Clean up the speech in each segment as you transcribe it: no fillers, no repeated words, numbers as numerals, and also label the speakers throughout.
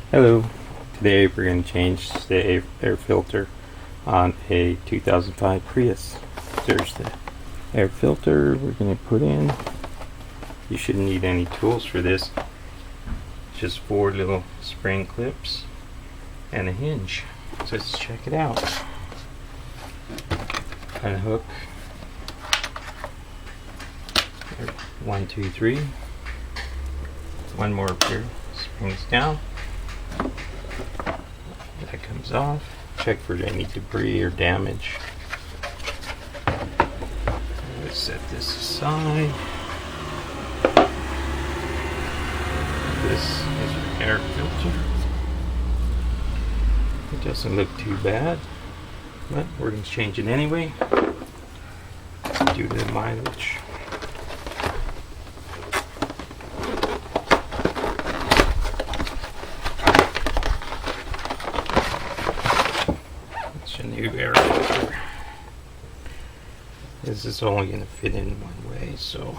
Speaker 1: Hello, today we're going to change the air filter on a 2005 Prius. There's the air filter we're going to put in. You shouldn't need any tools for this, just 4 little spring clips and a hinge. So let's check it out. Unhook. 1, 2, 3. One more up here. Springs down. That comes off. Check for any debris or damage. Let's set this aside. This is your air filter. It doesn't look too bad, but we're going to change it anyway due to the mileage. It's a new air filter. This is only going to fit in one way, so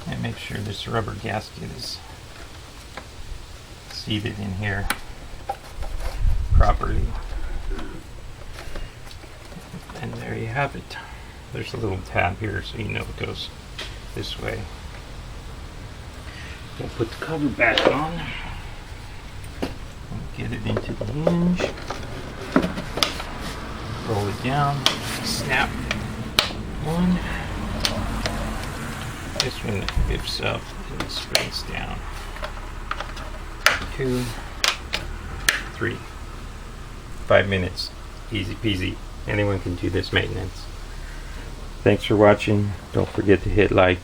Speaker 1: and make sure this rubber gasket is seated in here properly. And there you have it. There's a little tab here so you know it goes this way. We'll put the cover back on. We'll get it into the hinge. Roll it down. Snap one. This one lifts up and springs down. 2, 3. 5 minutes. Easy peasy. Anyone can do this maintenance. Thanks for watching. Don't forget to hit like,